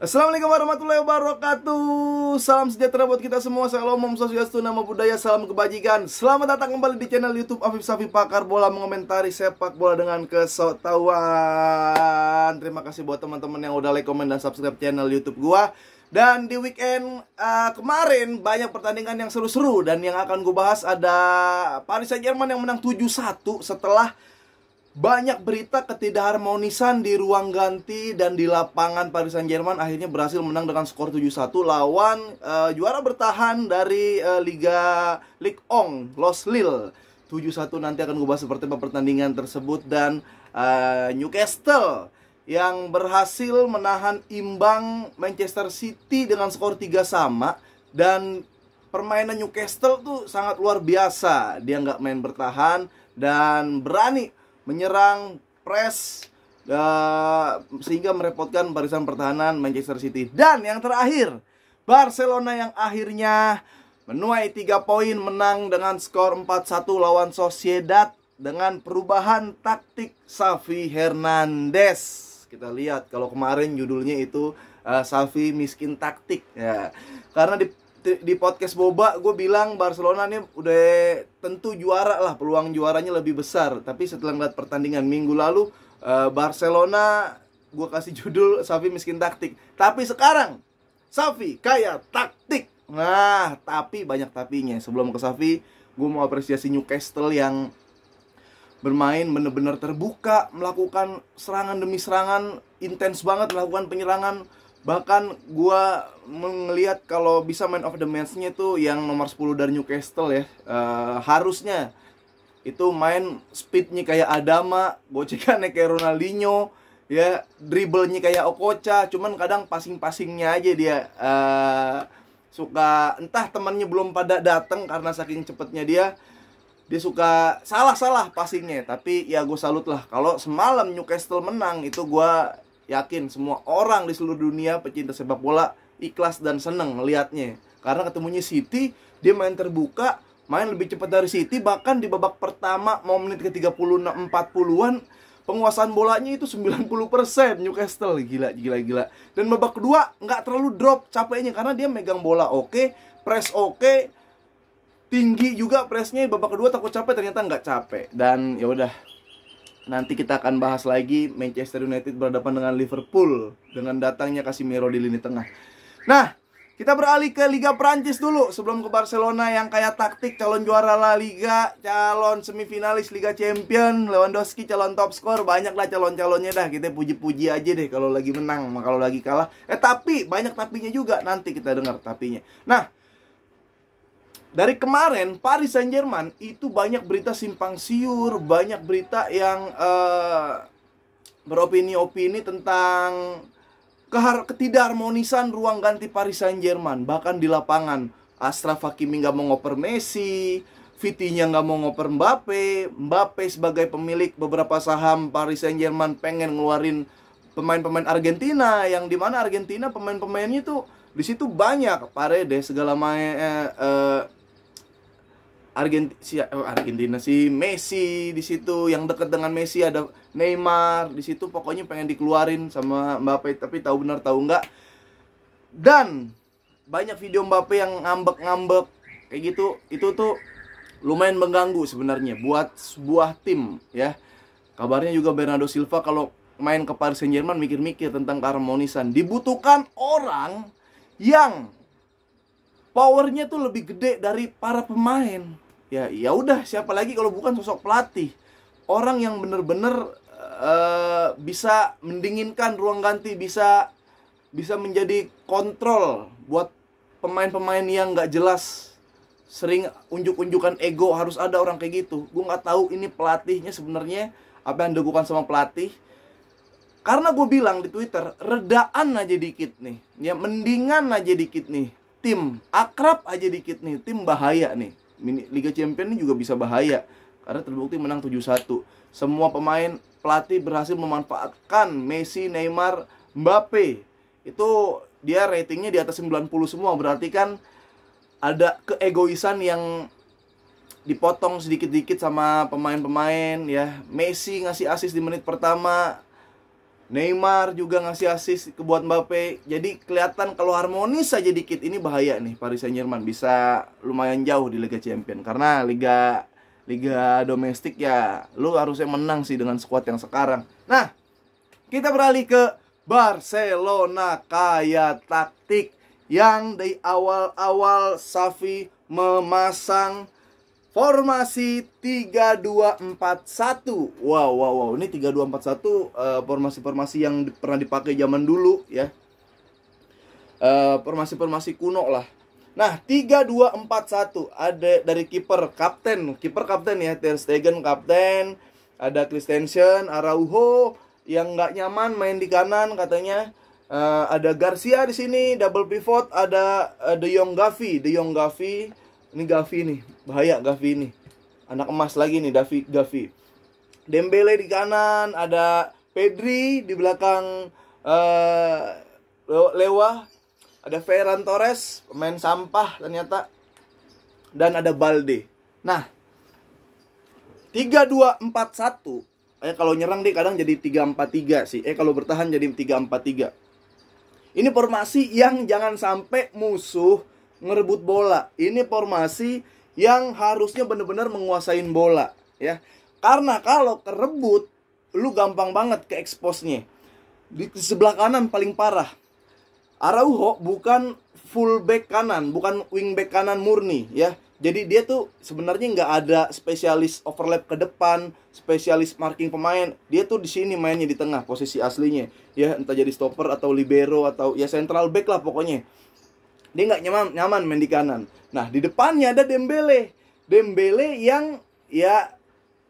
Assalamualaikum warahmatullahi wabarakatuh. Salam sejahtera buat kita semua. Salam Om Swastiastu, Namo Buddhaya, salam kebajikan. Selamat datang kembali di channel YouTube Afif Safi, pakar bola mengomentari sepak bola dengan kesotawan. Terima kasih buat teman-teman yang udah like, komen, dan subscribe channel YouTube gua. Dan di weekend kemarin banyak pertandingan yang seru-seru, dan yang akan gue bahas ada Paris Saint-Germain yang menang 7-1 setelah banyak berita ketidakharmonisan di ruang ganti dan di lapangan. Paris Saint-Germain akhirnya berhasil menang dengan skor 7-1 lawan juara bertahan dari Ligue 1, Los Lille. 7-1 nanti akan gue bahas seperti apa pertandingan tersebut. Dan Newcastle yang berhasil menahan imbang Manchester City dengan skor 3-3. Dan permainan Newcastle tuh sangat luar biasa. Dia nggak main bertahan dan berani menyerang, press, sehingga merepotkan barisan pertahanan Manchester City. Dan yang terakhir, Barcelona yang akhirnya menuai 3 poin, menang dengan skor 4-1 lawan Sociedad dengan perubahan taktik Xavi Hernandez. Kita lihat, kalau kemarin judulnya itu Xavi miskin taktik ya. Karena di podcast Boba gue bilang Barcelona nih udah tentu juara lah, peluang juaranya lebih besar. Tapi setelah ngeliat pertandingan minggu lalu, Barcelona gue kasih judul Xavi miskin taktik. Tapi sekarang Xavi kaya taktik. Nah, tapi banyak tapinya. Sebelum ke Xavi, gue mau apresiasi Newcastle yang bermain bener-bener terbuka, melakukan serangan demi serangan, intens banget melakukan penyerangan. Bahkan gue melihat kalau bisa man of the match-nya itu yang nomor 10 dari Newcastle ya. Harusnya itu main speednya kayak Adama, gocekannya kayak Ronaldinho ya, dribblenya kayak Okocha. Cuman kadang passing-passingnya aja dia suka, entah temannya belum pada datang karena saking cepetnya dia suka salah-salah passingnya. Tapi ya gue salut lah. Kalau semalam Newcastle menang, itu gue yakin semua orang di seluruh dunia pecinta sepak bola ikhlas dan seneng ngelihatnya. Karena ketemunya City, dia main terbuka, main lebih cepat dari City. Bahkan di babak pertama mau menit ke 36 40-an, penguasaan bolanya itu 90% Newcastle. Gila. Dan babak kedua nggak terlalu drop capeknya karena dia megang bola oke, press oke, tinggi juga pressnya. Babak kedua takut capek, ternyata nggak capek. Dan ya udah, nanti kita akan bahas lagi Manchester United berhadapan dengan Liverpool dengan datangnya Casemiro di lini tengah. Nah, kita beralih ke Liga Prancis dulu sebelum ke Barcelona yang kayak taktik, calon juara La Liga, calon semifinalis Liga Champion, Lewandowski calon top skor, banyaklah calon-calonnya dah. Kita puji-puji aja deh kalau lagi menang, kalau lagi kalah. Tapi banyak tapinya juga, nanti kita dengar tapinya. Nah, dari kemarin Paris Saint-Germain itu banyak berita simpang siur, banyak berita yang beropini-opini tentang ketidakharmonisan ruang ganti Paris Saint-Germain. Bahkan di lapangan, Achraf Hakimi nggak mau ngoper Messi, Vitinha nggak mau ngoper Mbappe sebagai pemilik beberapa saham Paris Saint-Germain pengen ngeluarin pemain-pemain Argentina, yang dimana Argentina pemain-pemainnya tuh di situ banyak, Paredes segala Argentina si Messi di situ, yang dekat dengan Messi ada Neymar di situ, pokoknya pengen dikeluarin sama Mbappe, tapi tahu benar tahu enggak. Dan banyak video Mbappe yang ngambek-ngambek kayak gitu. Itu tuh lumayan mengganggu sebenarnya buat sebuah tim ya. Kabarnya juga Bernardo Silva kalau main ke Paris Saint-Germain mikir-mikir tentang keharmonisan. Dibutuhkan orang yang powernya tuh lebih gede dari para pemain. Ya udah, siapa lagi kalau bukan sosok pelatih, orang yang bener-bener bisa mendinginkan ruang ganti, bisa menjadi kontrol buat pemain-pemain yang nggak jelas, sering unjuk-unjukan ego. Harus ada orang kayak gitu. Gue nggak tahu ini pelatihnya sebenarnya apa yang dilakukan sama pelatih. Karena gue bilang di Twitter, redaan aja dikit nih, ya mendingan aja dikit nih, tim akrab aja dikit nih, tim bahaya nih. Liga Champions ini juga bisa bahaya karena terbukti menang 7-1. Semua pemain, pelatih berhasil memanfaatkan Messi, Neymar, Mbappe. Itu dia ratingnya di atas 90 semua. Berarti kan ada keegoisan yang dipotong sedikit-sedikit sama pemain-pemain ya. Messi ngasih assist di menit pertama, Neymar juga ngasih assist ke buat Mbappe. Jadi kelihatan kalau harmonis saja dikit ini bahaya nih Paris Saint-Germain, bisa lumayan jauh di Liga Champions. Karena liga domestik ya lu harusnya menang sih dengan skuad yang sekarang. Nah, kita beralih ke Barcelona. Kayak taktik yang di awal-awal Xavi memasang formasi 3-2-4-1. Wow. Ini 3-2-4-1 formasi-formasi yang pernah dipakai zaman dulu ya. Formasi-formasi kuno lah. Nah, 3-2-4-1 ada dari kiper kapten ya, Ter Stegen kapten, ada Christensen, Araujo yang nggak nyaman main di kanan katanya. Ada Garcia di sini double pivot, ada De Jong Gavi. Ini Gavi nih, bahaya Gavi ini. Anak emas lagi nih Gavi. Dembele di kanan, ada Pedri di belakang Lewa. Ada Ferran Torres, pemain sampah ternyata. Dan ada Balde. Nah, 3-2-4-1. Kalau nyerang dia kadang jadi 3-4-3 sih. Kalau bertahan jadi 3-4-3. Ini formasi yang jangan sampai musuh ngerebut bola. Ini formasi yang harusnya benar-benar menguasain bola ya. Karena kalau kerebut lu gampang banget ke expose-nya. Di sebelah kanan paling parah. Araujo bukan fullback kanan, bukan wingback kanan murni ya. Jadi dia tuh sebenarnya nggak ada spesialis overlap ke depan, spesialis marking pemain. Dia tuh di sini mainnya di tengah posisi aslinya ya, entah jadi stopper atau libero atau ya central back lah pokoknya. Dia nggak nyaman main di kanan. Nah, di depannya ada Dembele yang ya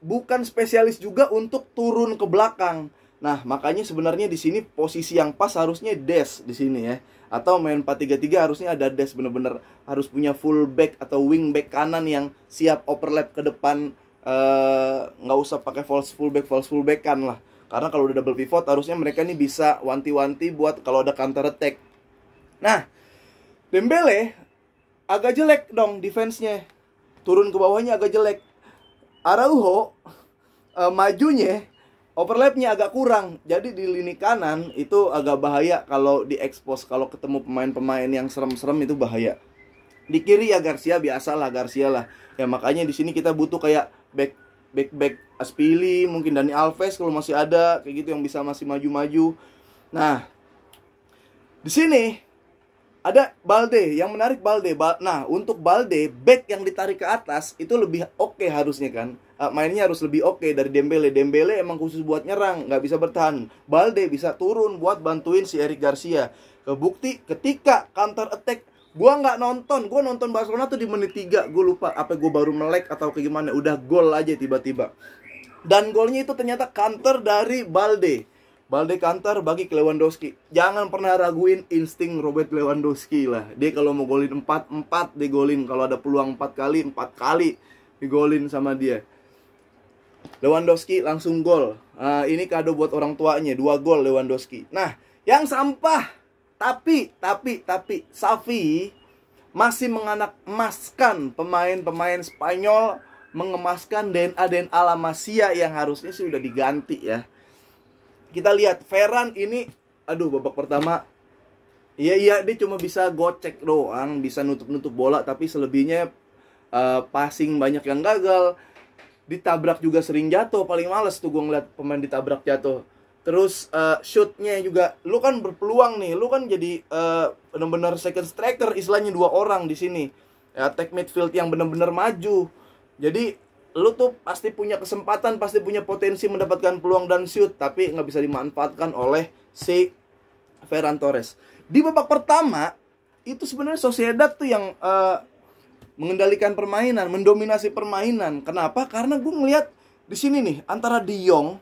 bukan spesialis juga untuk turun ke belakang. Nah, makanya sebenarnya di sini posisi yang pas harusnya Des di sini ya. Atau main 4-3-3 harusnya ada Des, bener-bener harus punya full back atau wing back kanan yang siap overlap ke depan. Nggak usah pakai false full back kan lah. Karena kalau udah double pivot harusnya mereka nih bisa wanti-wanti buat kalau ada counter attack. Nah, Dembele agak jelek dong defense-nya. Turun ke bawahnya agak jelek. Araujo majunya overlapnya agak kurang. Jadi di lini kanan itu agak bahaya kalau di-expose. Kalau ketemu pemain-pemain yang serem-serem itu bahaya. Di kiri ya Garcia, biasalah Garcia lah. Ya makanya di sini kita butuh kayak back Aspili, mungkin Dani Alves kalau masih ada, kayak gitu yang bisa masih maju-maju. Nah, di sini ada Balde, yang menarik Balde. Nah, untuk Balde, back yang ditarik ke atas itu lebih oke harusnya kan. Mainnya harus lebih oke dari Dembele. Dembele emang khusus buat nyerang, nggak bisa bertahan. Balde bisa turun buat bantuin si Eric Garcia. Kebukti ketika counter attack, gua nonton Barcelona tuh di menit 3. Gue lupa apa gue baru melek atau kayak gimana. Udah gol aja tiba-tiba. Dan golnya itu ternyata counter dari Balde. Balde counter bagi ke Lewandowski. Jangan pernah raguin insting Robert Lewandowski lah. Dia kalau mau golin 4 dia golin. Kalau ada peluang 4 kali digolin sama dia. Lewandowski langsung gol. Ini kado buat orang tuanya, 2 gol Lewandowski. Nah, yang sampah tapi Xavi masih mengemaskan pemain-pemain Spanyol, mengemaskan DNA La Masia yang harusnya sih udah diganti ya. Kita lihat Ferran ini, babak pertama iya dia cuma bisa gocek doang, bisa nutup bola, tapi selebihnya passing banyak yang gagal. Ditabrak juga sering jatuh, paling males tuh gue ngeliat pemain ditabrak jatuh. Terus shootnya juga, lu kan berpeluang nih, lu kan jadi benar-benar second striker, istilahnya 2 orang di sini. Attack midfield yang benar-benar maju. Jadi lu tuh pasti punya kesempatan, pasti punya potensi mendapatkan peluang dan shoot, tapi nggak bisa dimanfaatkan oleh si Ferran Torres. Di babak pertama itu sebenarnya Sociedad tuh yang mengendalikan permainan, mendominasi permainan. Kenapa? Karena gue ngeliat di sini nih antara De Jong,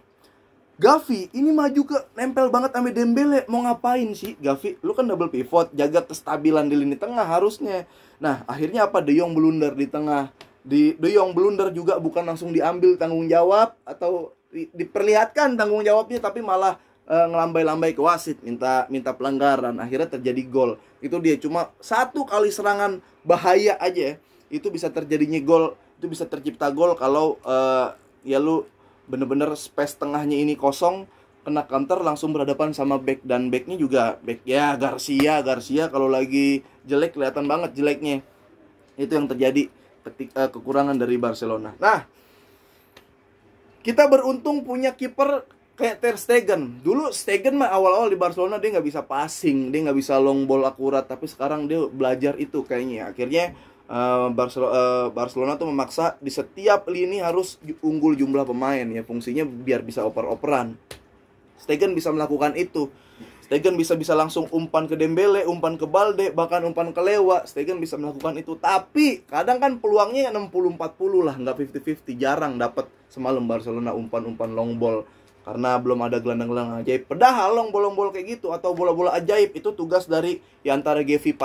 Gavi ini maju ke nempel banget sama Dembele. Mau ngapain sih Gavi? Lu kan double pivot, jaga kestabilan di lini tengah harusnya. Nah, akhirnya apa? De Jong blunder di tengah. De Jong blunder juga bukan langsung diambil tanggung jawab atau diperlihatkan tanggung jawabnya, tapi malah ngelambai-lambai ke wasit, minta pelanggaran. Akhirnya terjadi gol. Itu dia cuma 1 kali serangan bahaya aja itu bisa terjadinya gol, itu bisa tercipta gol kalau ya lu bener-bener space tengahnya ini kosong, kena counter langsung berhadapan sama back, dan backnya juga back ya Garcia kalau lagi jelek kelihatan banget jeleknya. Itu yang terjadi ketika kekurangan dari Barcelona. Nah, kita beruntung punya kiper kayak Ter Stegen. Dulu Stegen mah awal-awal di Barcelona dia nggak bisa passing, dia nggak bisa long ball akurat, tapi sekarang dia belajar itu kayaknya. Akhirnya Barcelona tuh memaksa di setiap lini harus unggul jumlah pemain ya, fungsinya biar bisa oper-operan. Stegen bisa melakukan itu. Stegen bisa langsung umpan ke Dembele, umpan ke Balde, bahkan umpan ke Lewa. Stegen bisa melakukan itu. Tapi kadang kan peluangnya 60-40 lah, nggak 50-50. Jarang dapat semalam Barcelona umpan-umpan long ball karena belum ada gelandang-gelandang ajaib. Padahal long ball kayak gitu atau bola-bola ajaib itu tugas dari ya antara Gavi,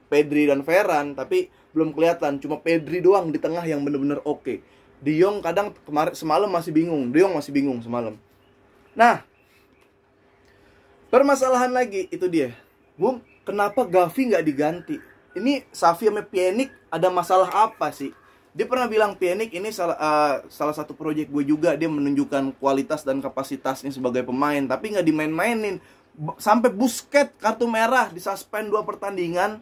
Pedri dan Ferran, tapi belum kelihatan. Cuma Pedri doang di tengah yang bener-bener oke. De Jong kadang semalam masih bingung. De Jong masih bingung semalam. Nah, permasalahan lagi itu dia, Bung, kenapa Gavi nggak diganti? Ini Xavi sama Pjanic ada masalah apa sih? Dia pernah bilang Pjanic ini salah satu proyek gue juga. Dia menunjukkan kualitas dan kapasitasnya sebagai pemain, tapi nggak dimain-mainin. Sampai Busquets kartu merah, disuspend 2 pertandingan.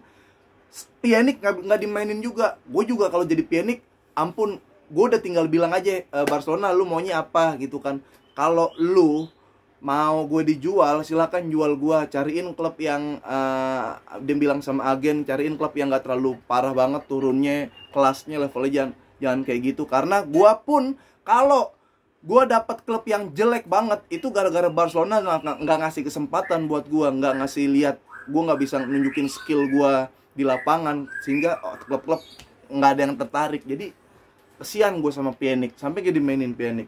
Pjanic nggak dimainin juga. Gue juga kalau jadi Pjanic, ampun, gue udah tinggal bilang aja, Barcelona lu maunya apa gitu kan. Kalau lu mau gue dijual, silakan jual gue. Cariin klub yang dia bilang sama agen, cariin klub yang gak terlalu parah banget turunnya, kelasnya, levelnya jangan kayak gitu. Karena gue pun kalau gue dapat klub yang jelek banget, itu gara-gara Barcelona nggak ngasih kesempatan buat gue, nggak ngasih lihat, gue nggak bisa nunjukin skill gue di lapangan, sehingga klub-klub nggak ada yang tertarik. Jadi kesian gue sama Pjanic, sampai jadi mainin Pjanic.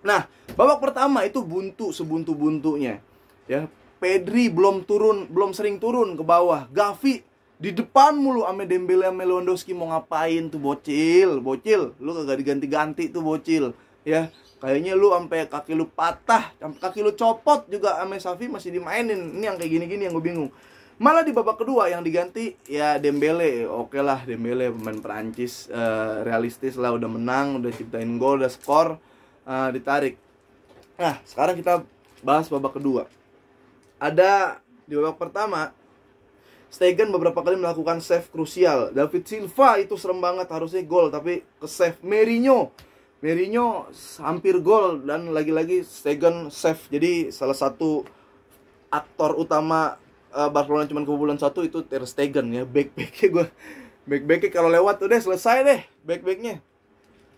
Nah, babak pertama itu buntu sebuntu-buntunya. Ya, Pedri belum sering turun ke bawah. Gavi di depan mulu ame Dembele ame Lewandowski. Mau ngapain tuh bocil? Lu kagak diganti-ganti tuh bocil. Ya, kayaknya lu sampai kaki lu patah, sampai kaki lu copot juga ame Xavi masih dimainin. Ini yang kayak gini-gini yang gue bingung. Malah di babak kedua yang diganti ya Dembele. Oke lah, Dembele pemain Perancis, realistis lah, udah menang, udah ciptain gol, udah skor. Ditarik. Nah, sekarang kita bahas babak kedua. Ada di babak pertama, Stegen beberapa kali melakukan save krusial. David Silva itu serem banget, harusnya gol tapi ke save. Mourinho hampir gol, dan lagi-lagi Stegen save. Jadi salah satu aktor utama Barcelona cuman kebobolan 1 itu Ter Stegen ya. Back-backnya kalau lewat udah selesai deh back-backnya.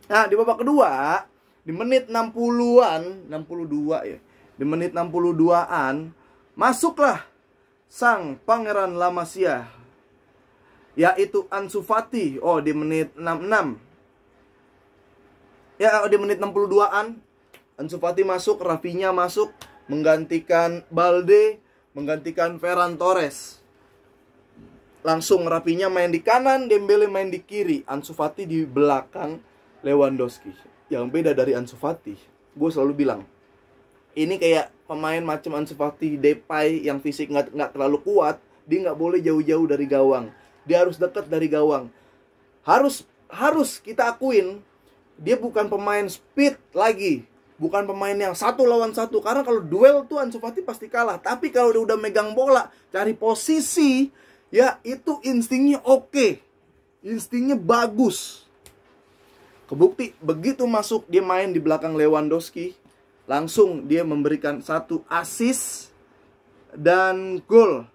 Nah, di babak kedua, di menit 60-an, 62 ya. Di menit 62-an masuklah sang pangeran La Masia, yaitu Ansu Fati. Oh, di menit 66. Ya, di menit 62-an Ansu Fati masuk, Rafinha masuk menggantikan Balde, menggantikan Ferran Torres. Langsung Rafinha main di kanan, Dembele main di kiri, Ansu Fati di belakang Lewandowski. Yang beda dari Ansu Fati, gue selalu bilang, ini kayak pemain macam Ansu Fati, Depay yang fisik nggak terlalu kuat, dia nggak boleh jauh-jauh dari gawang, dia harus dekat dari gawang. Harus kita akuin, dia bukan pemain speed lagi, bukan pemain yang 1 lawan 1. Karena kalau duel tuh Ansu Fati pasti kalah. Tapi kalau dia udah megang bola, cari posisi, ya itu instingnya oke, instingnya bagus. Kebukti begitu masuk dia main di belakang Lewandowski, langsung dia memberikan 1 assist dan gol.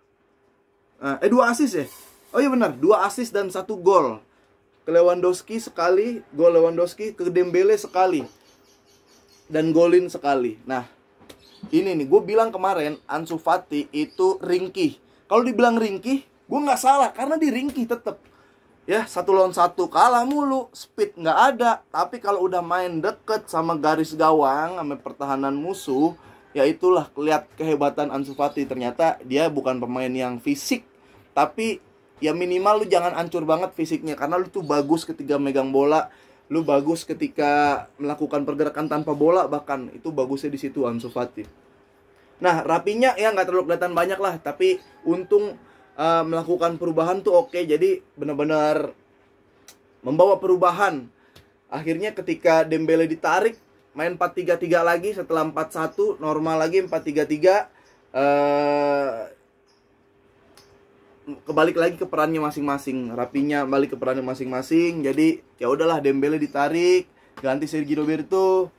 2 assist ya? Oh iya benar, 2 assist dan 1 gol. Ke Lewandowski sekali, gol Lewandowski, ke Dembele sekali, dan golin sekali. Nah, ini nih, gue bilang kemarin Ansu Fati itu ringkih. Kalau dibilang ringkih, gue nggak salah, karena dia ringkih tetep. Ya, 1 lawan 1 kalah mulu, speed nggak ada. Tapi kalau udah main deket sama garis gawang, sama pertahanan musuh, ya itulah lihat kehebatan Ansu Fati. Ternyata dia bukan pemain yang fisik, tapi ya minimal lu jangan hancur banget fisiknya. Karena lu tuh bagus ketika megang bola, lu bagus ketika melakukan pergerakan tanpa bola, bahkan itu bagusnya di situ Ansu Fati. Nah, Rafinha ya nggak terlalu kelihatan banyak lah, tapi untung melakukan perubahan tuh oke. Jadi benar-benar membawa perubahan. Akhirnya ketika Dembele ditarik, main 4-3-3 lagi setelah 4-1, normal lagi 4-3-3. Kebalik lagi ke perannya masing-masing. Rapinya balik ke perannya masing-masing. Jadi ya udahlah, Dembele ditarik, ganti Sergio Roberto,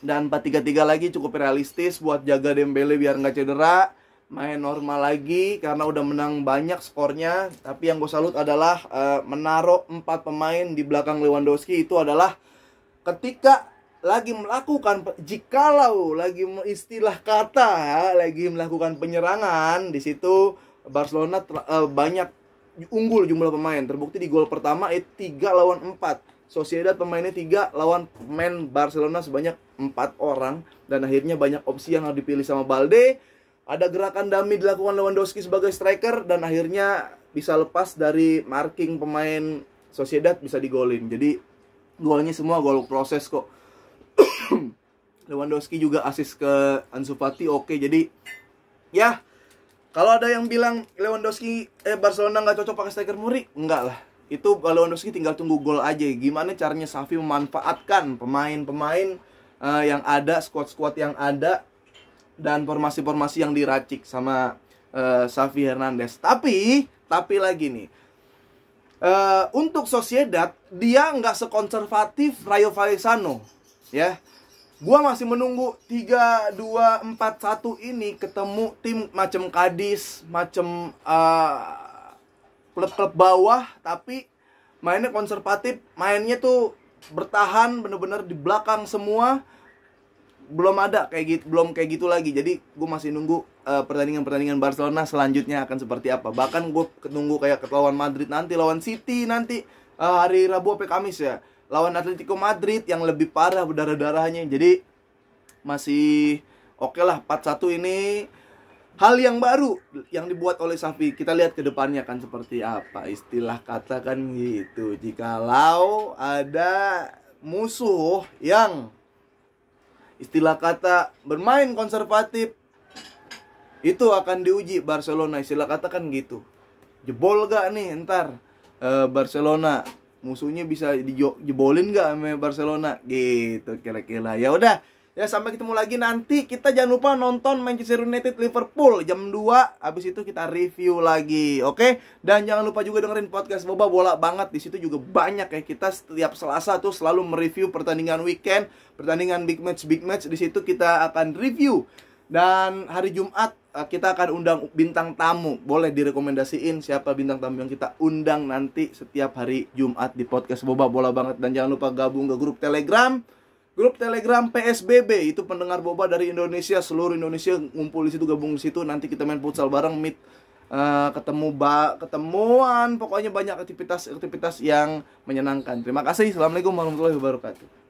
dan 4-3-3 lagi cukup realistis buat jaga Dembele biar nggak cedera. Main normal lagi karena udah menang banyak skornya. Tapi yang gue salut adalah menaruh 4 pemain di belakang Lewandowski. Itu adalah ketika lagi melakukan, jikalau lagi istilah kata lagi melakukan penyerangan, di situ Barcelona banyak unggul jumlah pemain. Terbukti di gol pertama 3 lawan 4. Sociedad pemainnya 3 lawan pemain Barcelona sebanyak 4 orang. Dan akhirnya banyak opsi yang harus dipilih sama Balde. Ada gerakan dummy dilakukan Lewandowski sebagai striker, dan akhirnya bisa lepas dari marking pemain Sociedad, bisa digolin. Jadi golnya semua gol proses kok. Lewandowski juga assist ke Ansu Fati, oke. Jadi ya, kalau ada yang bilang Lewandowski Barcelona nggak cocok pakai striker Muri, enggak lah. Itu Lewandowski tinggal tunggu gol aja. Gimana caranya Xavi memanfaatkan pemain-pemain yang ada, squad-squad yang ada, dan formasi-formasi yang diracik sama Xavi Hernandez. Tapi lagi nih, untuk Sociedad dia nggak sekonservatif Rayo Vallecano, ya. Gua masih menunggu 3-2-4-1 ini ketemu tim macam Cadiz, macam klub-klub bawah, tapi mainnya konservatif, mainnya tuh bertahan bener-bener di belakang semua. Belum ada kayak gitu, belum kayak gitu lagi. Jadi gue masih nunggu pertandingan-pertandingan Barcelona selanjutnya akan seperti apa. Bahkan gue nunggu kayak lawan Madrid nanti, lawan City nanti hari Rabu sampai Kamis ya, lawan Atletico Madrid yang lebih parah berdarah-darahnya. Jadi masih oke lah. 4-1 ini hal yang baru yang dibuat oleh Xavi. Kita lihat ke depannya kan seperti apa. Istilah kata kan gitu, jikalau ada musuh yang istilah kata bermain konservatif, itu akan diuji Barcelona. Istilah kata kan gitu. Jebol gak nih ntar Barcelona, musuhnya bisa dijebolin gak sama Barcelona gitu kira-kira. Ya udah, ya sampai ketemu lagi nanti. Kita jangan lupa nonton Manchester United Liverpool jam 2. Habis itu kita review lagi, oke? Dan jangan lupa juga dengerin podcast Boba Bola Banget. Di situ juga banyak ya, kita setiap Selasa tuh selalu mereview pertandingan weekend, pertandingan big match. Di situ kita akan review. Dan hari Jumat kita akan undang bintang tamu. Boleh direkomendasiin siapa bintang tamu yang kita undang nanti setiap hari Jumat di podcast Boba Bola Banget. Dan jangan lupa gabung ke grup Telegram. Grup Telegram PSBB, itu pendengar Boba dari Indonesia, seluruh Indonesia ngumpul di situ, gabung di situ. Nanti kita main futsal bareng, meet, ketemuan, pokoknya banyak aktivitas yang menyenangkan. Terima kasih. Assalamualaikum warahmatullahi wabarakatuh.